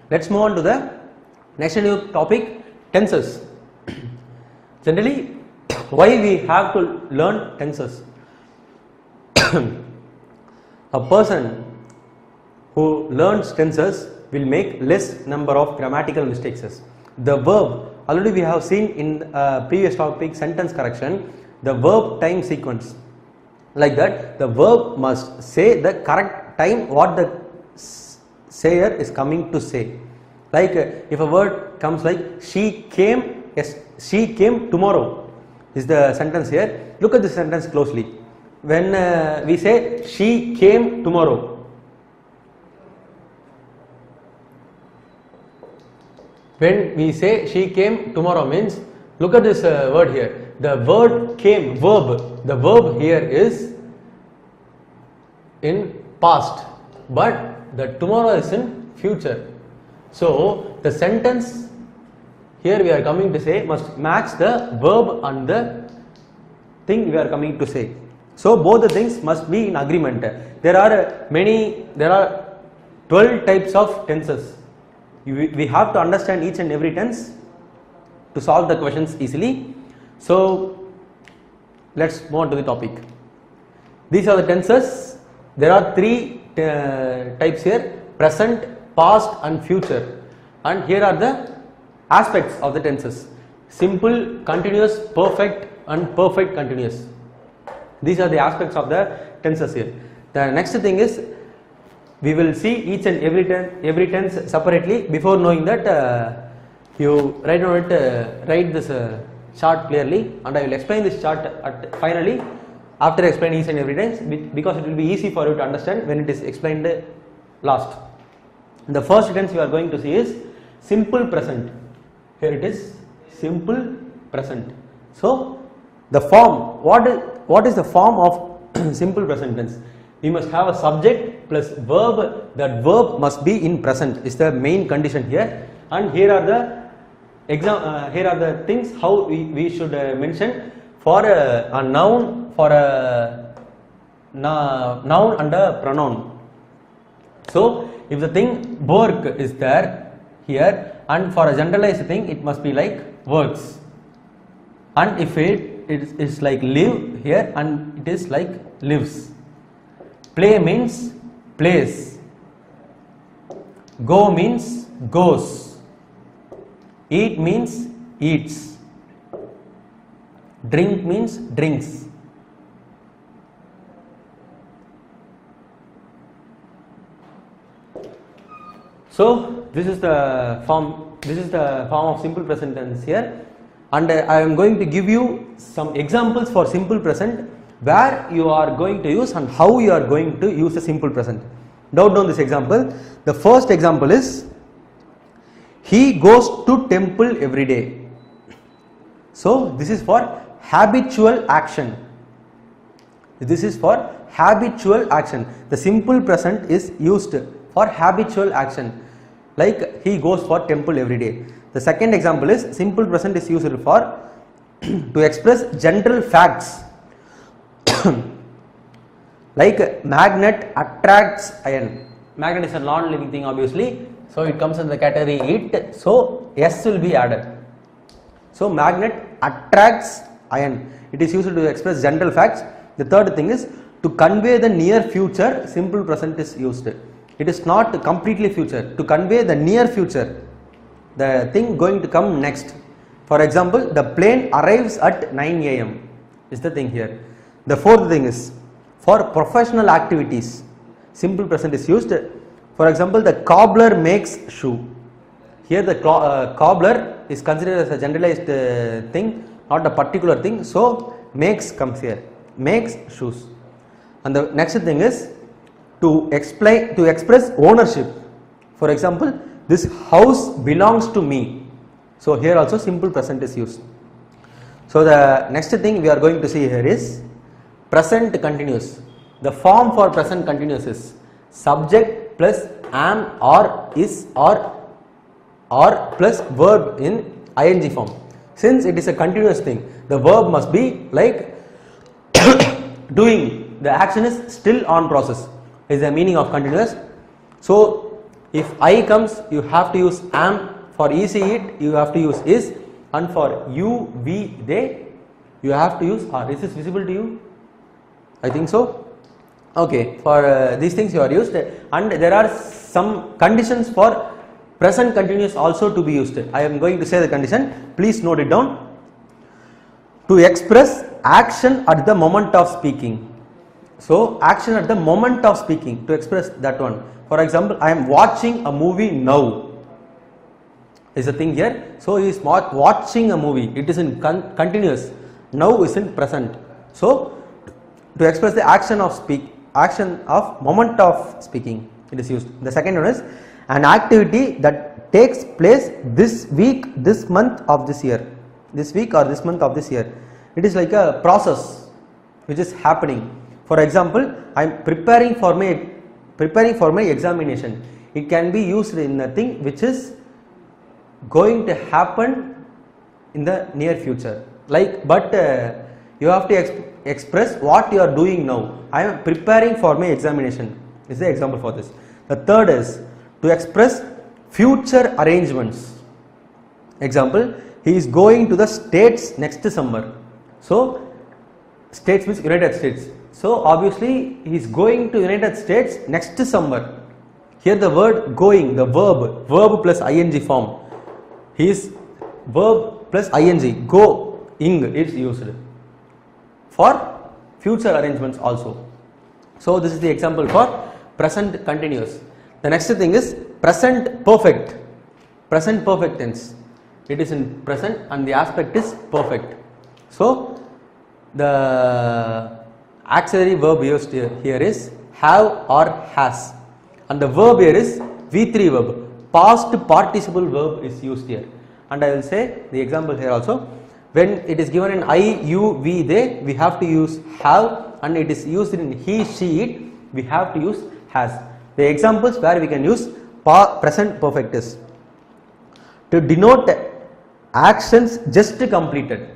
Let's move on to the next new topic, tenses. Generally, why we have to learn tenses? A person who learns tenses will make less number of grammatical mistakes. The verb, already we have seen in previous topic, sentence correction, the verb time sequence. Like that, the verb must say the correct time what the sayer is coming to say. Like if a word comes like she came, yes, she came tomorrow is the sentence here. Look at the sentence closely. When we say she came tomorrow, when we say she came tomorrow means, look at this word here. The word came, verb, the verb here is in past, but the tomorrow is in future. So the sentence here we are coming to say must match the verb and the thing we are coming to say. So both the things must be in agreement. There are 12 types of tenses. We have to understand each and every tense to solve the questions easily. So let's move on to the topic. These are the tenses. There are 3 types here: present, past and future. And here are the aspects of the tenses: simple, continuous, perfect and perfect continuous. These are the aspects of the tenses here. The next thing is, we will see each and every tense separately. Before knowing that, you write this chart clearly, and I will explain this chart finally after explaining each and every tense, because it will be easy for you to understand when it is explained last. The first tense we are going to see is simple present. Here it is, simple present. So the form, what is the form of simple present tense? We must have a subject plus verb. That verb must be in present is the main condition here. And here are the things how we should mention for a noun, for a noun and a pronoun. So if the thing work is there here, and for a generalized thing it must be like works, and if it is like live here, and it is like lives. Play means plays, go means goes, eat means eats, drink means drinks. So this is the form of simple present tense here, and I am going to give you some examples for simple present where you are going to use and how you are going to use the simple present. Note down this example. The first example is, he goes to temple every day. So this is for habitual action. This is for habitual action. The simple present is used for habitual action, like he goes for temple every day. The second example is, simple present is used for to express general facts, like magnet attracts iron. Magnet is a non-living thing obviously, so it comes in the category it, so S will be added. So magnet attracts iron, it is used to express general facts. The third thing is, to convey the near future, simple present is used. It is not completely future. To convey the near future, the thing going to come next. For example, the plane arrives at 9 AM is the thing here. The fourth thing is, for professional activities, simple present is used. For example, the cobbler makes shoe. Here the cobbler is considered as a generalized thing, not a particular thing. So makes comes here, makes shoes. And the next thing is, to express ownership. For example, this house belongs to me. So here also simple present is used. So the next thing we are going to see here is present continuous. The form for present continuous is subject plus am or is or plus verb in ing form. Since it is a continuous thing, the verb must be like doing. The action is still on process is the meaning of continuous. So If I comes, you have to use am. For easy it, you have to use is, and for you, we, they, you have to use are. Is this visible to you? I think so. Okay, for these things you are used, and there are some conditions for present continuous also to be used. I am going to say the condition, please note it down. To express action at the moment of speaking. So, action at the moment of speaking, to express that one. For example, I am watching a movie now. Is a thing here. So, he is watching a movie. It is in continuous. Now is in present. So, to express the action of moment of speaking, it is used. The second one is an activity that takes place this week, this month of this year. This week or this month of this year. It is like a process which is happening. For example, I am preparing for my examination. It can be used in a thing which is going to happen in the near future. Like, but you have to express what you are doing now. I am preparing for my examination. Is the example for this. The third is to express future arrangements. Example, he is going to the States next summer. So, States means United States. So, obviously, he is going to United States next summer. Here the word going, the verb plus ing form. He is verb plus ing, going is used for future arrangements also. So, this is the example for present continuous. The next thing is present perfect tense. It is in present and the aspect is perfect. So, the auxiliary verb used here is have or has, and the verb here is V3 verb. Past participle verb is used here, and I will say the example here also. When it is given in I, you, we, they, we have to use have, and it is used in he, she, it, we have to use has. The examples where we can use present perfect is to denote actions just completed.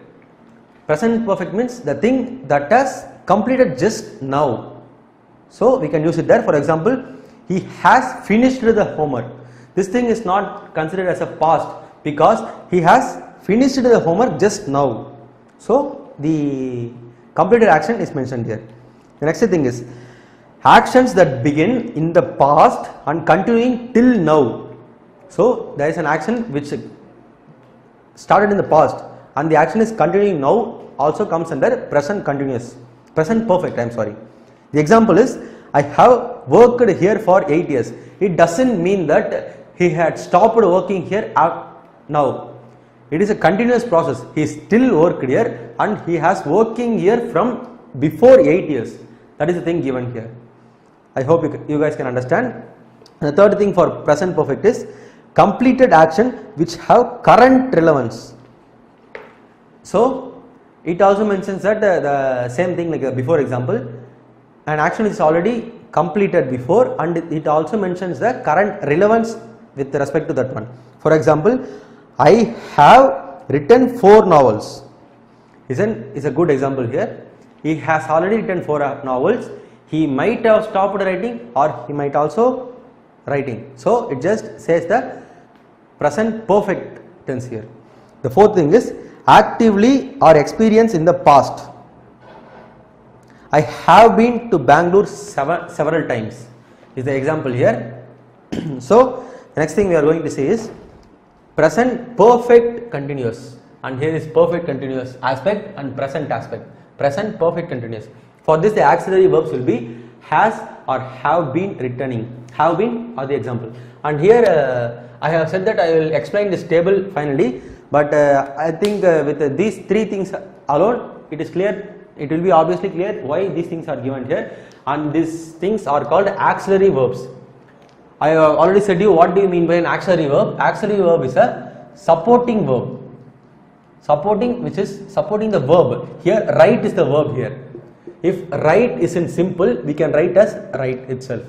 Present perfect means the thing that has completed just now. So, we can use it there. For example, he has finished the homework. This thing is not considered as a past because he has finished the homework just now. So, the completed action is mentioned here. The next thing is actions that begin in the past and continuing till now. So, there is an action which started in the past and the action is continuing now, also comes under present continuous, present perfect, I am sorry. The example is I have worked here for 8 years. It doesn't mean that he had stopped working here now. It is a continuous process. He still worked here and he has working here from before 8 years. That is the thing given here. I hope you guys can understand. And the third thing for present perfect is completed action which have current relevance. So, it also mentions that the same thing like before example, an action is already completed before, and it also mentions the current relevance with respect to that one. For example, I have written 4 novels. Is a good example here. He has already written 4 novels. He might have stopped writing or he might also writing. So, it just says the present perfect tense here. The fourth thing is actively or experience in the past. I have been to Bangalore several times is the example here. So, the next thing we are going to say is present perfect continuous, and here is perfect continuous aspect and present aspect. Present perfect continuous. For this the auxiliary verbs will be has or have been returning. Have been or the example. And here I have said that I will explain this table finally, but I think with these 3 things alone it is clear, it will be obviously clear why these things are given here, and these things are called auxiliary verbs. I have already said you what do you mean by an auxiliary verb. Auxiliary verb is a supporting verb, supporting, which is supporting the verb. Here write is the verb here. If write is in simple, we can write as write itself.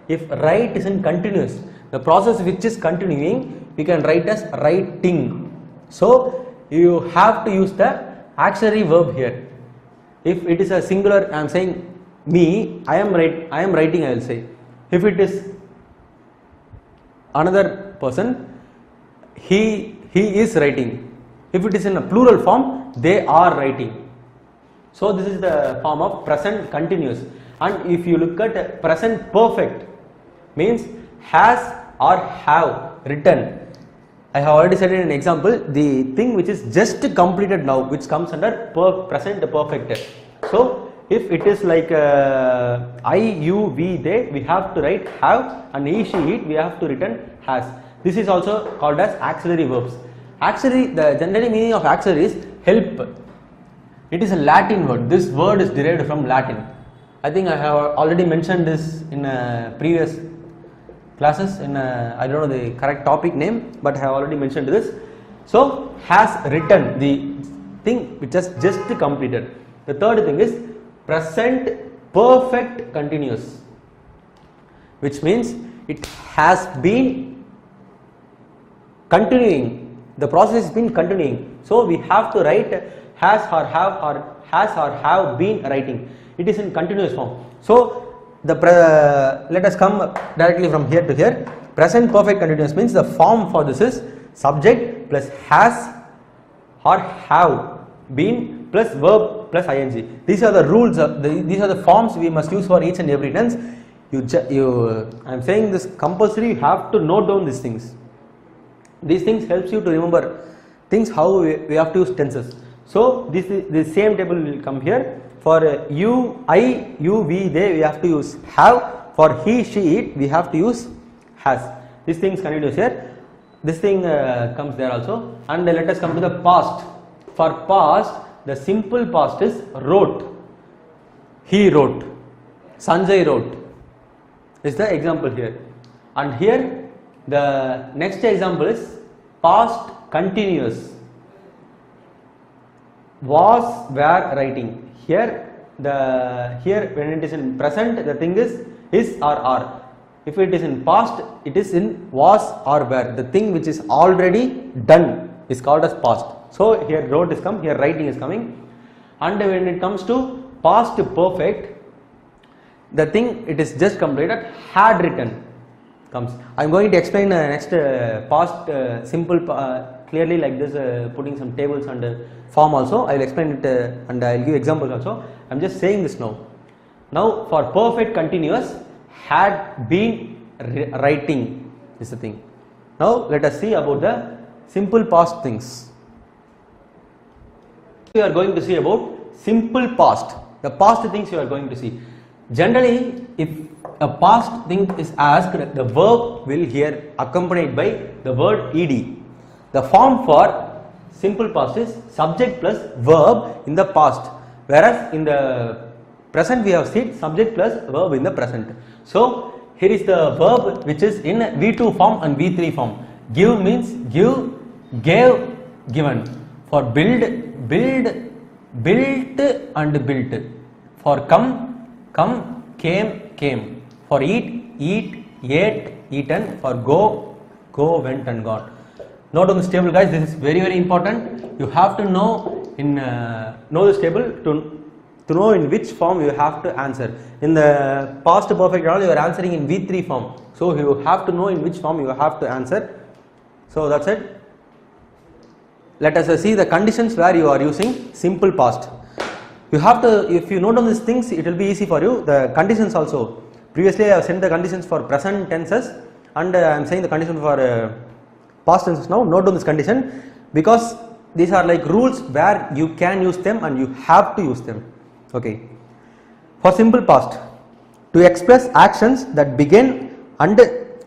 If write is in continuous, the process which is continuing, we can write as writing. So, you have to use the auxiliary verb here. If it is a singular, I am saying me, I am writing, I will say. If it is another person, he is writing. If it is in a plural form, they are writing. So this is the form of present continuous. And if you look at present perfect, means has or have written. I have already said in an example, the thing which is just completed now, which comes under present perfect. So if it is like I, you, we, they, we have to write have, and he, she, it, we have to written has. This is also called as auxiliary verbs. Auxiliary, the general meaning of auxiliary is help. It is a Latin word. This word is derived from Latin. I think I have already mentioned this in previous classes in I don't know the correct topic name, but I have already mentioned this. So has written, the thing which has just completed. The third thing is present perfect continuous, which means it has been continuing. The process has been continuing. So we have to write has or have been writing. It is in continuous form. So let us come directly from here to here. Present perfect continuous means the form for this is subject plus has or have been plus verb plus ing. These are the rules. These are the forms we must use for each and every tense. I am saying this compulsory. You have to note down these things. These things helps you to remember things how we have to use tenses. So the same table will come here. For you, I, you, we, they, we have to use have. For he, she, it, we have to use has. These things continues here. This thing comes there also. And let us come to the past. For past, the simple past is wrote. He wrote. Sanjay wrote. Is the example here. And here the next example is past continuous. Was, were writing. Here when it is in present, the thing is or are. If it is in past, it is in was or were. The thing which is already done is called as past. So here wrote is come, here writing is coming. And when it comes to past perfect, the thing it is just completed, had written comes. I am going to explain next past simple clearly like this, putting some tables and form also. I will explain it and I will give examples also. I am just saying this now. Now for perfect continuous, had been writing is the thing. Now let us see about the simple past things. We are going to see about simple past. The past things you are going to see. Generally, if a past thing is asked, the verb will here accompanied by the word ed. The form for simple past is subject plus verb in the past, whereas in the present we have seen subject plus verb in the present. So here is the verb which is in V2 form and V3 form. Give means give, gave, given. For build, built and built. For come, came. For eat, ate, eaten. For go, went and gone. Note on this table, guys. This is very important. You have to know this table to know in which form you have to answer. In the past perfect round, you are answering in V3 form. So you have to know in which form you have to answer. So that's it. Let us see the conditions where you are using simple past. You have to, if you note down these things, it will be easy for you. The conditions also. Previously, I have sent the conditions for present tenses, and I am saying the condition for past tenses now. Note down this condition because these are like rules where you can use them and you have to use them. Okay. For simple past, to express actions that began and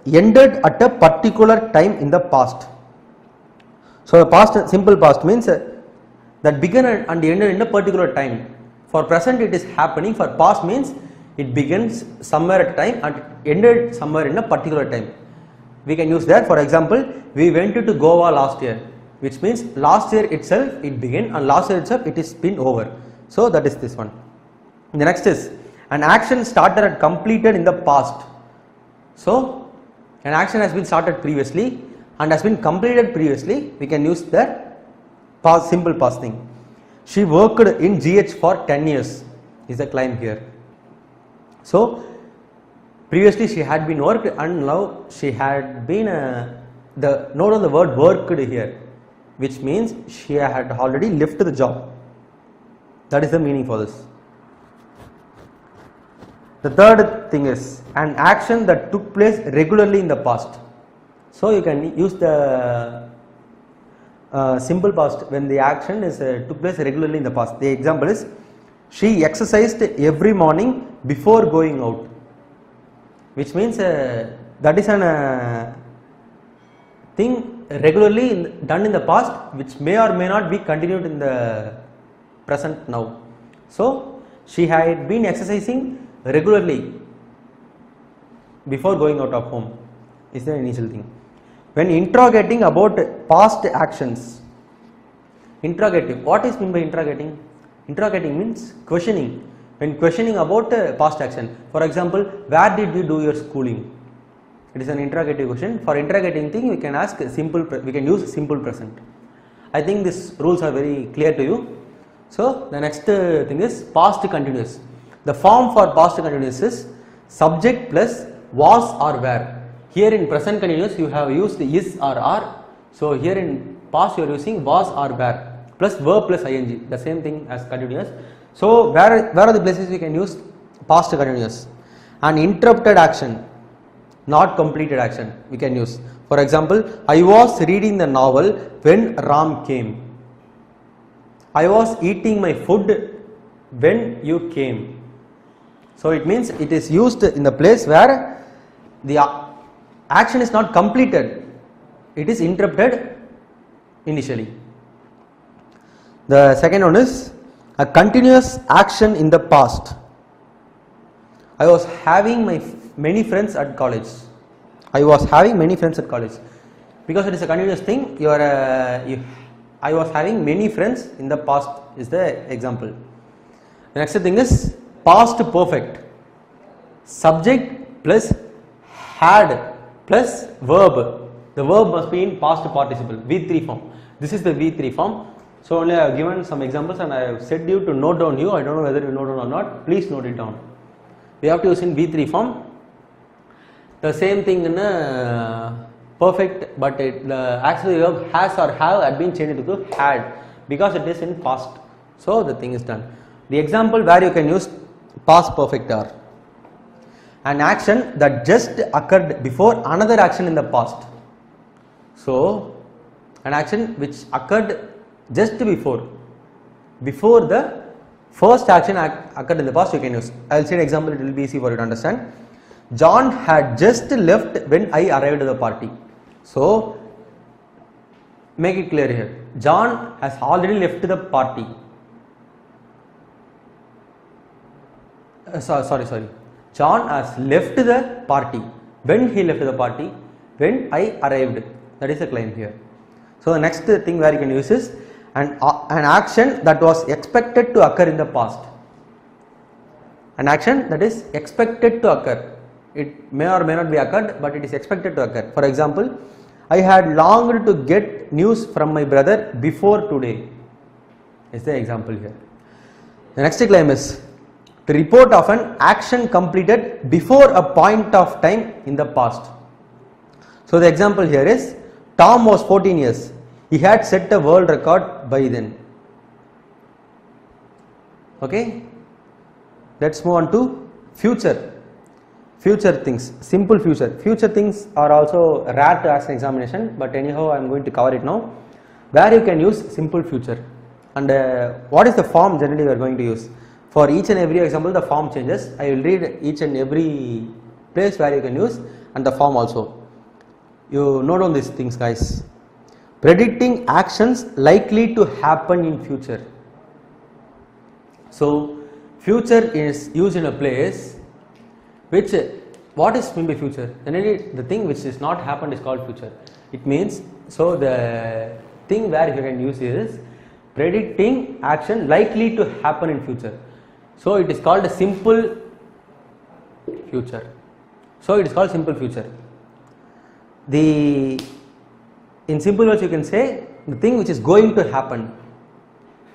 ended at a particular time in the past. So the past, simple past means that began and ended in a particular time. For present it is happening. For past means it begins somewhere at a time and ended somewhere in a particular time. We can use that. For example, we went to Goa last year, which means last year itself it began and last year itself it is been over. So that is this one. The next is an action started and completed in the past. So an action has been started previously and has been completed previously. We can use the past, simple past thing. She worked in GH for 10 years is the claim here. So Previously she had been worked and now she had been note on the word worked here, which means she had already left the job. That is the meaning for this. The third thing is an action that took place regularly in the past. So you can use the simple past when the action is took place regularly in the past. The example is she exercised every morning before going out, which means that is an thing regularly done in the past, which may or may not be continued in the present now. So she had been exercising regularly before going out of home is the initial thing. When interrogating about past actions, interrogative, what is meant by interrogating? Interrogating means questioning. When questioning about past action, for example, where did you do your schooling? It is an interrogative question. For interrogating thing, we can ask simple. We can use simple present. I think these rules are very clear to you. So the next thing is past continuous. The form for past continuous is subject plus was or were. Here in present continuous you have used is or are. So here in past you are using was or were plus verb plus ing. The same thing as continuous. So where are the places we can use past continuous? An interrupted action, not completed action we can use. For example, I was reading the novel when Ram came. I was eating my food when you came. So it means it is used in the place where the action is not completed, it is interrupted initially. The second one is a continuous action in the past. I was having many friends at college. I was having many friends at college. Because it is a continuous thing, I was having many friends in the past is the example. The next thing is past perfect. Subject plus had plus verb. The verb must be in past participle, V3 form. This is the V3 form. So only I have given some examples and I have said you to note down you. I don't know whether you note down or not. Please note it down. We have to use in V3 form. The same thing in perfect, but the auxiliary verb has or have had been changed to had because it is in past. So the thing is done. The example where you can use past perfect are an action that just occurred before another action in the past. So an action which occurred just before the first action occurred in the past you can use. I will say an example, it will be easy for you to understand. John had just left when I arrived at the party. So make it clear here. John has already left the party. Sorry. John has left the party. When he left the party? When I arrived. That is the claim here. So the next thing where you can use is an action that was expected to occur in the past. An action that is expected to occur. It may or may not be occurred, but it is expected to occur. For example, I had longed to get news from my brother before today. Is the example here. The next claim is the report of an action completed before a point of time in the past. So the example here is Tom was 14 years. He had set a world record by then. Okay. Let's move on to future. Future things, simple future. Future things are also rare to ask in examination, but anyhow I am going to cover it now. Where you can use simple future and what is the form generally we are going to use. For each and every example the form changes. I will read each and every place where you can use and the form also. You note on these things guys. Predicting actions likely to happen in future. So future is used in a place which, what is meant by future? Generally the thing which is not happened is called future. It means, so the thing where you can use is predicting action likely to happen in future. So it is called a simple future. So it is called simple future. In simple words you can say the thing which is going to happen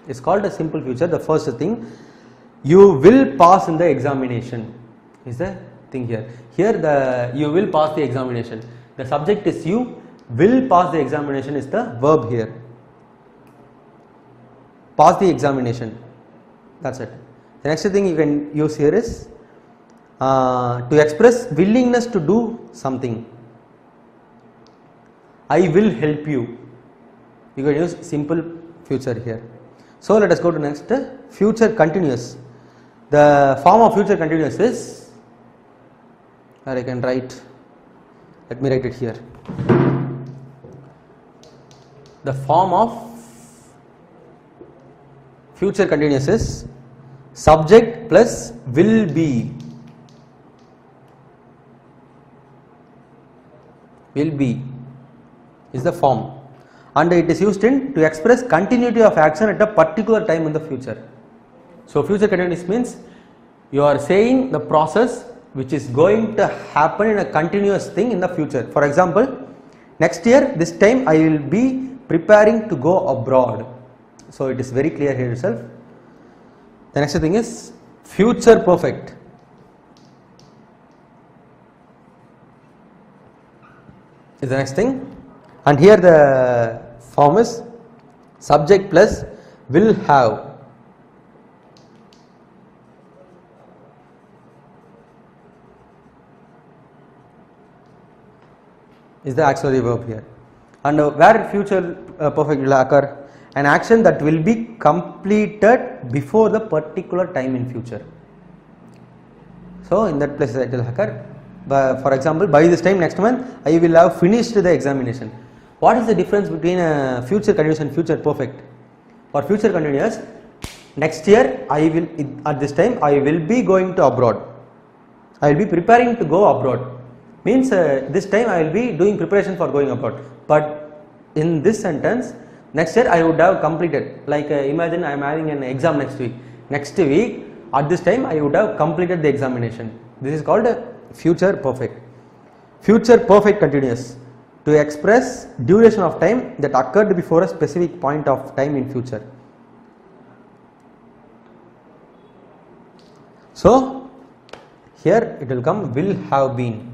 is called a simple future. The first thing, you will pass in the examination is the thing here. Here the you will pass the examination. The subject is you, will pass the examination is the verb here. Pass the examination. That's it. The next thing you can use here is to express willingness to do something. I will help you. You can use simple future here. So let us go to next, future continuous. The form of future continuous is, where I can write, let me write it here. The form of future continuous is subject plus will be. Will be is the form, and it is used to express continuity of action at a particular time in the future. So future continuous means you are saying the process which is going to happen in a continuous thing in the future. For example, next year this time I will be preparing to go abroad. So it is very clear here itself. The next thing is future perfect. Is the next thing, and here the form is subject plus will have. Is the auxiliary verb here, and where future perfect will occur, an action that will be completed before the particular time in future. So in that place it will occur. For example, by this time next month I will have finished the examination. What is the difference between future continuous and future perfect? For future continuous, next year I will, at this time I will be going to abroad. I will be preparing to go abroad. Means this time I will be doing preparation for going abroad. But in this sentence, next year I would have completed. Like imagine I am having an exam next week. Next week at this time I would have completed the examination. This is called future perfect. Future perfect continuous, to express duration of time that occurred before a specific point of time in future. So here it will come will have been.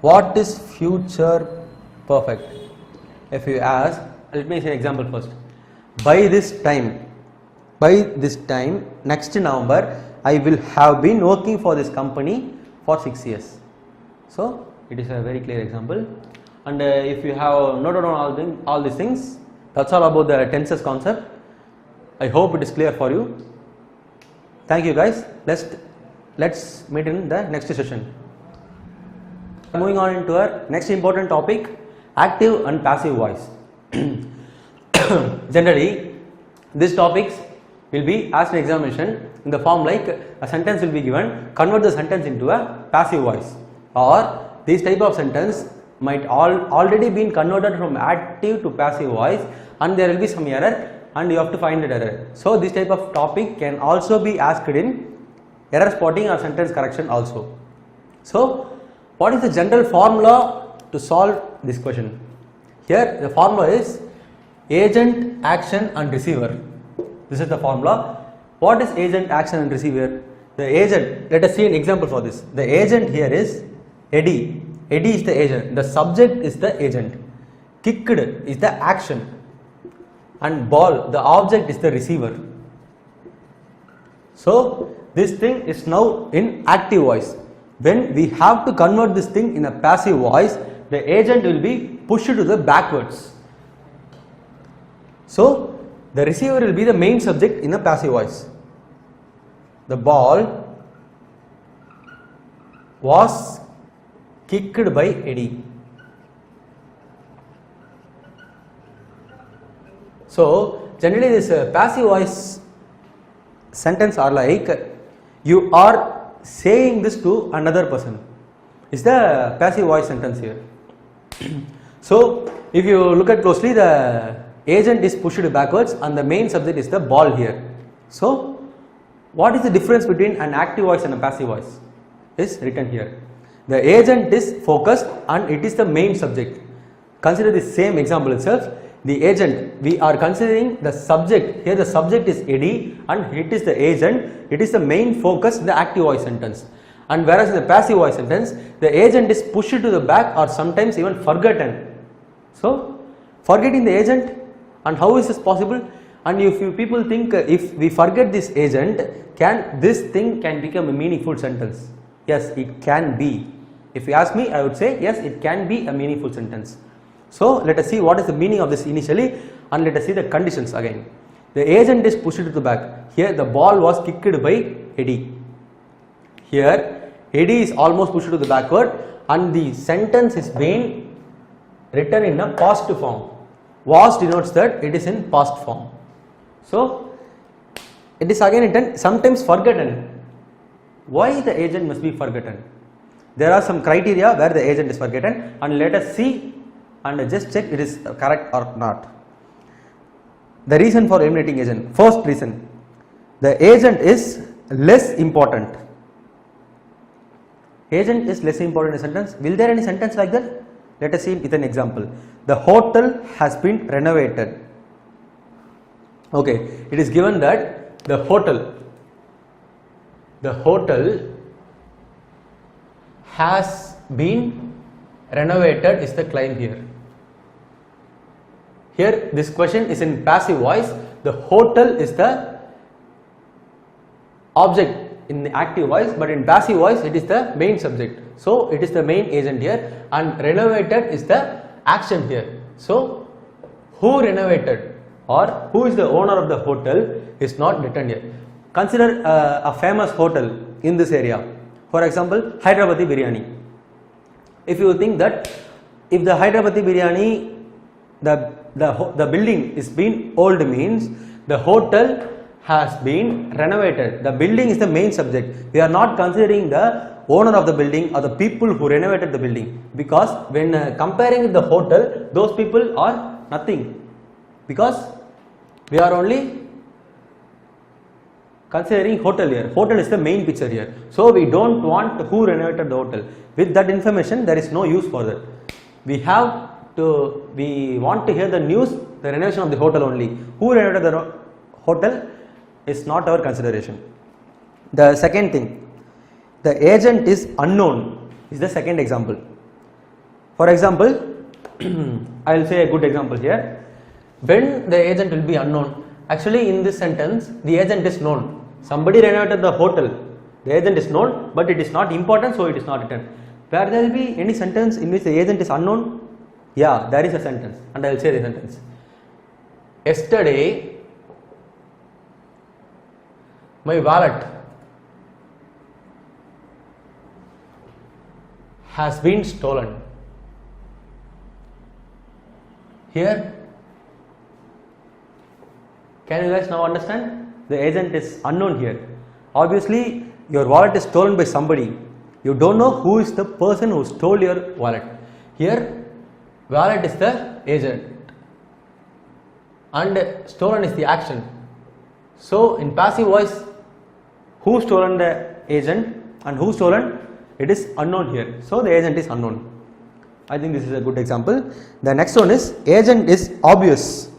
What is future perfect? If you ask, let me say an example first. By this time next November I will have been working for this company for 6 years. So it is a very clear example, and if you have noted on all these things, that's all about the tenses concept. I hope it is clear for you. Thank you guys. Let's meet in the next session. Moving on into our next important topic, active and passive voice. Generally these topics will be asked in examination in the form like a sentence will be given, convert the sentence into a passive voice, or this type of sentence might already been converted from active to passive voice, and there will be some error and you have to find that error. So this type of topic can also be asked in error spotting or sentence correction also. So what is the general formula to solve this question? Here the formula is agent, action and receiver. This is the formula. What is agent, action and receiver? The agent, let us see an example for this. The agent here is Eddie. Eddie is the agent. The subject is the agent. Kicked is the action. And ball, the object is the receiver. So this thing is now in active voice. When we have to convert this thing in a passive voice, the agent will be pushed to the backwards. So the receiver will be the main subject in a passive voice. The ball was kicked by Eddie. So generally this passive voice sentence are like you are saying this to another person. Is the passive voice sentence here. So if you look at closely, the agent is pushed backwards and the main subject is the ball here. So what is the difference between an active voice and a passive voice is written here. The agent is focused and it is the main subject. Consider the same example itself. The agent, we are considering the subject. Here the subject is Eddie and it is the agent. It is the main focus in the active voice sentence. And whereas in the passive voice sentence, the agent is pushed to the back or sometimes even forgotten. So, forgetting the agent, and how is this possible? And if you people think if we forget this agent, can this thing can become a meaningful sentence? Yes, it can be. If you ask me, I would say yes, it can be a meaningful sentence. So, let us see what is the meaning of this initially, and let us see the conditions again. The agent is pushed to the back. Here the ball was kicked by Eddie. Here Eddie is almost pushed to the backward, and the sentence is being written in a past form. Was denotes that it is in past form. So, it is again written sometimes forgotten. Why the agent must be forgotten? There are some criteria where the agent is forgotten, and let us see and just check it is correct or not. The reason for eliminating agent. First reason, the agent is less important. Agent is less important in a sentence. Will there any sentence like that? Let us see with an example. The hotel has been renovated. Okay, it is given that the hotel has been renovated is the claim here. Here this question is in passive voice. The hotel is the object in the active voice, but in passive voice it is the main subject. So it is the main agent here, and renovated is the action here. So who renovated or who is the owner of the hotel is not written here. Consider a famous hotel in this area. For example, Hyderabadi biryani. If you think that if the Hyderabadi biryani, the building is being old means the hotel has been renovated. The building is the main subject. We are not considering the owner of the building or the people who renovated the building, because when comparing with the hotel, those people are nothing, because we are only considering hotel here. Hotel is the main picture here. So we don't want who renovated the hotel. With that information, there is no use for that. We want to hear the news, the renovation of the hotel only. Who renovated the hotel is not our consideration. The second thing, the agent is unknown is the second example. For example, I will say a good example here. When the agent will be unknown, actually in this sentence the agent is known. Somebody renovated the hotel, the agent is known, but it is not important, so it is not written. Where there will be any sentence in which the agent is unknown? Yeah, there is a sentence, and I will say the sentence. Yesterday my wallet has been stolen. Here, can you guys now understand? The agent is unknown here. Obviously, your wallet is stolen by somebody. You don't know who is the person who stole your wallet. Here, wallet is the agent and stolen is the action. So, in passive voice, who stolen the agent and who stolen, it is unknown here. So, the agent is unknown. I think this is a good example. The next one is agent is obvious.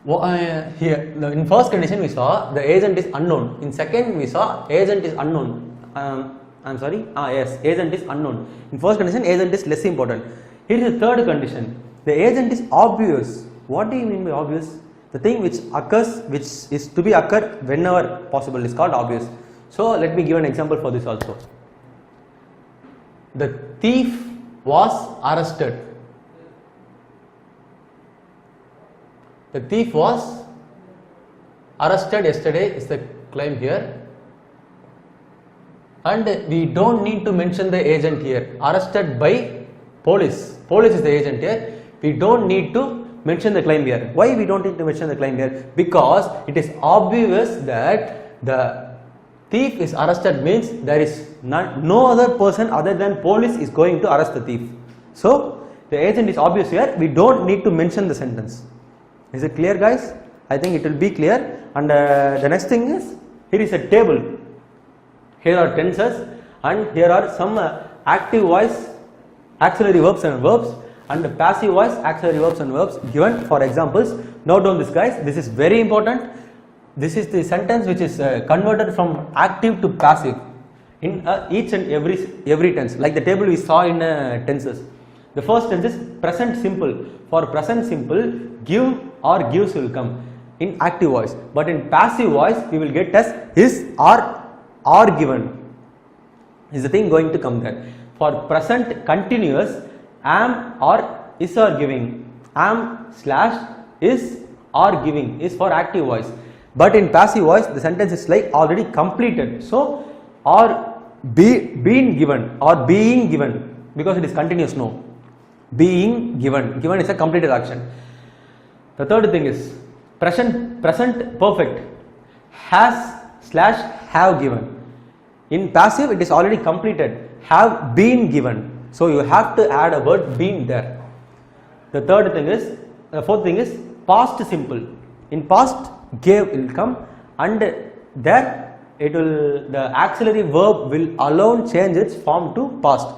Here in first condition we saw the agent is unknown. In second we saw agent is unknown. I'm sorry. Yes, agent is unknown. In first condition, agent is less important. Here is the third condition. The agent is obvious. What do you mean by obvious? The thing which occurs, which is to be occur whenever possible, is called obvious. So let me give an example for this also. The thief was arrested. The thief was arrested yesterday is the claim here, and we don't need to mention the agent here. Arrested by police. Police is the agent here. We don't need to mention the claim here. Why we don't need to mention the claim here? Because it is obvious that the thief is arrested means there is no other person other than police is going to arrest the thief. So the agent is obvious here. We don't need to mention the sentence. Is it clear, guys? I think it will be clear. And the next thing is, here is a table. Here are tenses, and here are some active voice auxiliary verbs and verbs, and passive voice auxiliary verbs and verbs given for examples. Note down this, guys. This is very important. This is the sentence which is converted from active to passive. in each and every tense, like the table we saw in tenses. The first tense is present simple. For present simple, give or gives will come in active voice, but in passive voice we will get as is or given is the thing going to come there. For present continuous, am or is or giving, am / is or giving is for active voice, but in passive voice the sentence is like already completed. So or been given or being given, because it is continuous, no, being given is a completed action. The third thing is present perfect, has / have given. In passive it is already completed, have been given, so you have to add a word been there. The fourth thing is past simple. In past gave will come, and there it will, the auxiliary verb will alone change its form to past,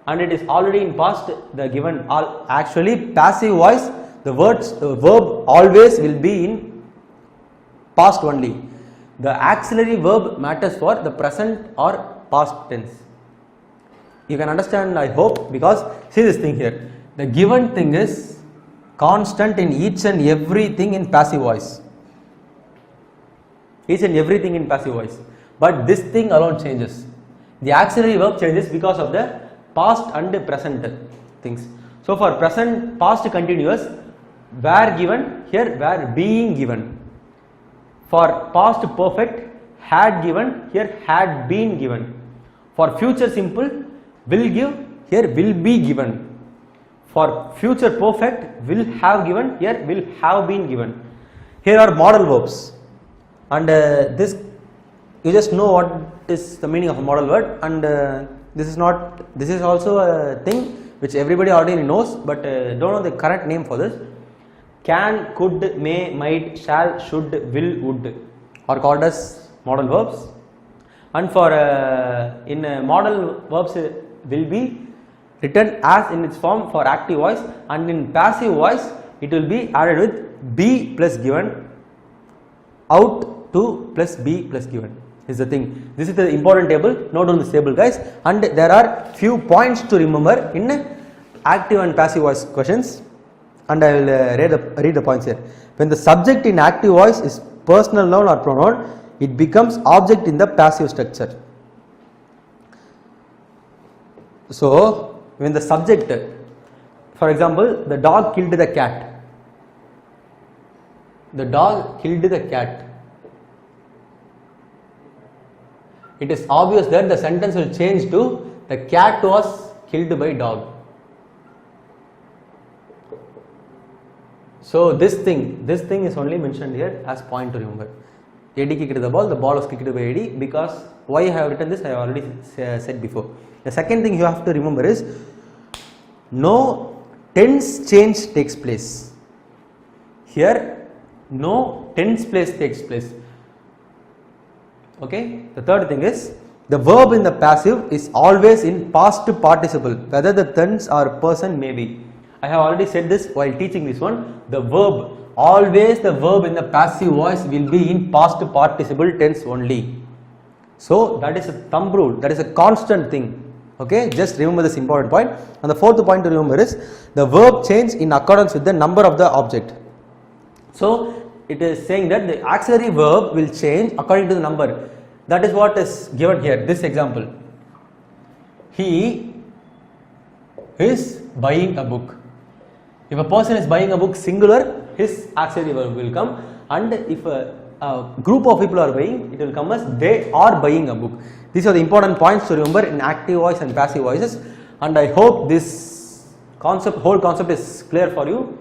and it is already in past the given. Actually passive voice the verb always will be in past only. The auxiliary verb matters for the present or past tense. You can understand, I hope, because see this thing here, the given thing is constant in each and everything in passive voice, but this thing alone changes. The auxiliary verb changes because of the past and present things. So for present past continuous, were given, here were being given. For past perfect, had given, here had been given. For future simple, will give, here will be given. For future perfect, will have given, here will have been given. Here are modal verbs, and this you just know what is the meaning of a modal word, and this is also a thing which everybody already knows, but don't know the correct name for this. Can, could, may, might, shall, should, will, would are called as modal verbs, and for in modal verbs will be written as in its form for active voice, and in passive voice it will be added with be plus given, out to plus be plus given is the thing. This is the important table. Note on this table, guys, and there are few points to remember in active and passive voice questions, and I will read the points here. When the subject in active voice is personal noun or pronoun, it becomes object in the passive structure. So when the subject, for example, the dog killed the cat. The dog killed the cat. It is obvious that the sentence will change to the cat was killed by dog. So this thing is only mentioned here as point to remember. AD kicked the ball was kicked by AD, because why I have written this I have already said before. The second thing you have to remember is no tense change takes place. Here no tense place takes place. Okay. The third thing is the verb in the passive is always in past participle, whether the tense or person may be. I have already said this while teaching this one. The verb, always the verb in the passive voice will be in past participle tense only. So that is a thumb rule, that is a constant thing. Okay, just remember this important point. And the fourth point to remember is the verb change in accordance with the number of the object. So it is saying that the auxiliary verb will change according to the number. That is what is given here. This example, he is buying a book. If a person is buying a book singular, his auxiliary verb will come, and if a group of people are buying, it will come as they are buying a book. These are the important points to remember in active voice and passive voices, and I hope this whole concept is clear for you.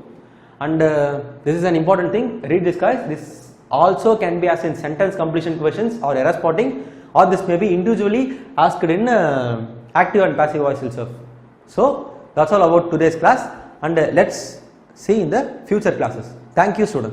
And this is an important thing. Read this, guys. This also can be asked in sentence completion questions or error spotting, or this may be individually asked in active and passive voice itself. So that's all about today's class, and let's see in the future classes. Thank you, students.